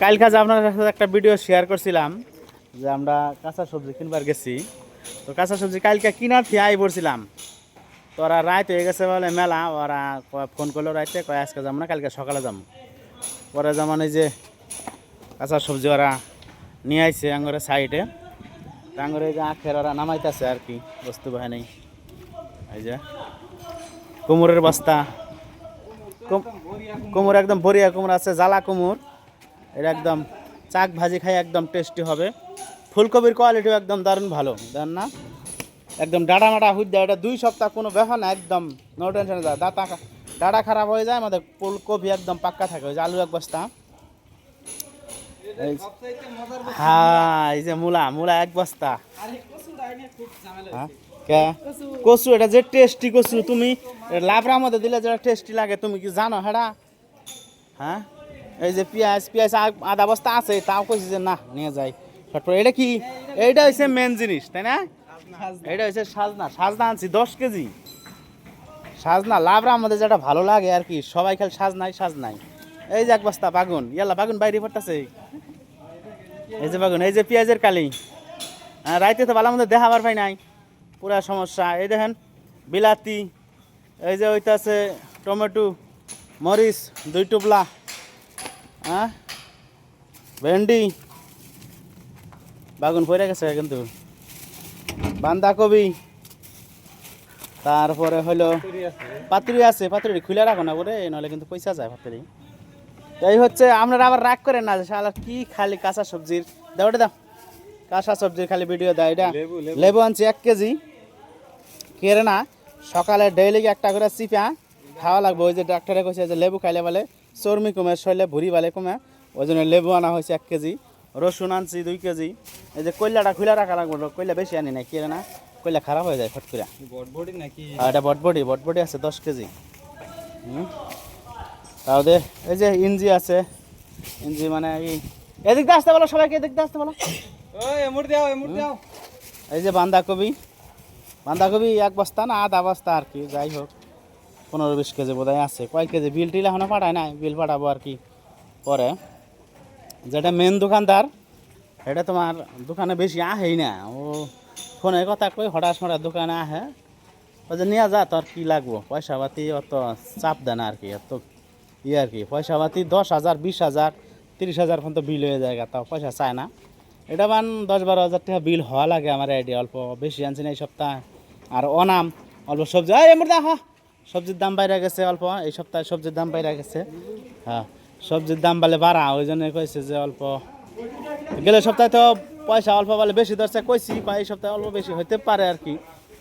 কালকে যে আপনার সাথে একটা ভিডিও শেয়ার করছিলাম যে আমরা কাঁচা সবজি কিনবার গেছি। তো কাঁচা সবজি কালকে কিনার থেকে আই পড়ছিলাম। তো ওরা রাত হয়ে গেছে বলে মেলা, ওরা ফোন করলো রাইতে, কয় আজকে যাবো না, কালকে সকালে যাবো। পরে যেমন এই যে কাঁচা সবজি ওরা নিয়ে আইছে আঙরে সাইডে, আঙরে এই যে আখের ওরা নামাইতেছে আর কি, বস্তু বাহিনী। এই যে কুমড়ের বস্তা, কুমড় একদম ভরিয়া কুমড় আছে, জ্বালা কুমড়। এটা একদম চাক ভাজি খাই একদম টেস্টি হবে। ফুলকপির কোয়ালিটিও একদম দারুণ ভালো, দেন না একদম ডাটা মাটা হুই দেয়। এটা 2 সপ্তাহ কোনো ব্যাপার না, একদম নো টেনশনে যায়। ডাটা খারাপ হয়ে যায়, আমাদের ফুলকপি একদম পাক্কা থাকে। ওই যে আলু এক বস্তা, হ্যাঁ এই যে মূলা মূলা এক বস্তা। হ্যাঁ কচু, এটা যে টেস্টি কচু, তুমি লাবড়ার মধ্যে দিলে যেটা টেস্টি লাগে তুমি কি জানো হেডা? হ্যাঁ এই যে পেঁয়াজ পেঁয়াজ আধা বস্তা আছে, তাও কইছি যে না নিয়ে যাই শর্ট। এটা কি, এইটা হচ্ছে মেন জিনিস তাই না? এটা হচ্ছে সাজনা, সাজনা আনছি 10 কেজি সাজনা। লাবড়া আমাদের যেটা ভালো লাগে আর কি, সবাই খালি সাজনাই সাজনাই। এই যে এক বস্তা বাগুন, ইয়াল্লা বাগুন বাইরে পড়তেছে। এই যে বাগুন, এই যে পেঁয়াজের কালি। হ্যাঁ রাইতে তো ভালো মধ্যে দেখাবার পাই নাই, পুরা সমস্যা। এই দেখেন বিলাতি, এই যে ওইটা আছে টমেটো, মরিচ 2 টুপলা, হ্যাঁ ভেন্ডি, বাগুন পড়ে গেছে কিন্তু, বাঁধাকপি, তারপরে হলো পাতুরি আছে। পাতুরি খুলে রাখো না করে, নাহলে কিন্তু পয়সা যায় পাতুরি। এই হচ্ছে, আপনারা আবার রাগ করেন না যে শালা কি খালি কাঁচা সবজির দাও, ওটা দাও কাঁচা সবজির খালি ভিডিও দেয়। এটা লেবু আনছি 1 কেজি, কেড়ে না সকালে ডেইলি একটা করে চিপা খাওয়া লাগবে। ওই যে ডাক্তারে কইছে যে লেবু খাইলে বলে চর্মি কমে, শরীরে ভুঁড়ি বালে কমে, ওই জন্য লেবু আনা হয়েছে 1 কেজি। রসুন আনছি 2 কেজি। এই যে কয়লাটা খুলে রাখা লাগবে, কয়লা বেশি আনি নাই, কেড়ে না কয়লা খারাপ হয়ে যায় ফট করে। বটবটি নাকি? এটা বটবটি, বটবটি আছে 10 কেজি। তাও দে, এই যে ইঞ্জি আছে, ইঞ্জি মানে এদিক দিয়ে আসতে বলো সবাইকে, এদিক দিয়ে আসতে বলো। ওই এমুর দাও, এমুর দাও। এই যে বাঁধাকপি, বাঁধাকপি 1 বস্তা না আধা বস্তা আর কি, যাই হোক 15-20 কেজি বোধহয় আছে। কয় কেজি বিল টিল এখনো পাঠায় নাই, বিল পাঠাবো আর কি পরে। যেটা মেন দোকানদার, এটা তোমার দোকানে বেশি আহেই না, ও ফোনে কথা কই হঠাৎ হঠাৎ দোকানে আহে। ওই যে নিয়ে যা, তোর কী লাগবো, পয়সা পাতি অত চাপ দেয় না আর কি, এত আর কি। পয়সা পাতি 10,000 20,000 30,000 পর্যন্ত বিল হয়ে যায়, তাও পয়সা চায় না। এটা 10-12 হাজার টাকা বিল হওয়া লাগে আমার আইডিয়া। অল্প বেশি আনছি না এই সপ্তাহে, আর অনাম অল্প সবজি। এমন দেখা সবজির দাম বাইরে গেছে অল্প, এই সপ্তাহে সবজির দাম বাইরে গেছে। হ্যাঁ সবজির দাম বলে বাড়া, ওই জন্য কইছে যে অল্প। গেলে সপ্তাহে তো পয়সা অল্প বলে বেশি ধরছে, কইছি এই সপ্তাহে অল্প বেশি হইতে পারে আর কি।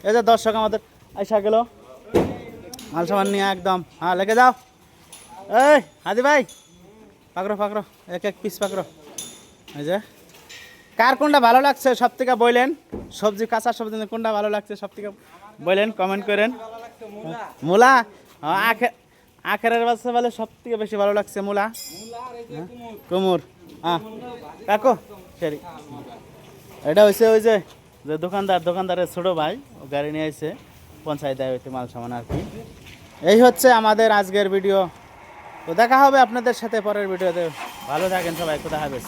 এই যে দর্শক আমাদের আইসা গেল মাল সামান নিয়ে একদম। হ্যাঁ লেগে যাও, এই হাদি ভাই পাকড়ো পাকড়ো, 1 পিস পাকড়ো। এই যে কার কোনটা ভালো লাগছে সব থেকে বললেন, সবজি কাঁচা সবজি কোনটা ভালো লাগছে সব থেকে বললেন, কমেন্ট করেন। মূলা, আখেরের বাচ্চা বলে সব থেকে বেশি ভালো লাগছে মূলা, কুমুর। হ্যাঁ কাকো সরি, এটা হয়েছে ওই যে দোকানদারের ছোটো ভাই, ও গাড়ি নিয়ে এসে পঞ্চায়েত দেয় হইতে মাল সামান আর কি। এই হচ্ছে আমাদের আজকের ভিডিও। তো দেখা হবে আপনাদের সাথে পরের ভিডিওতে। ভালো থাকেন সবাই, খোদা হাফেজ।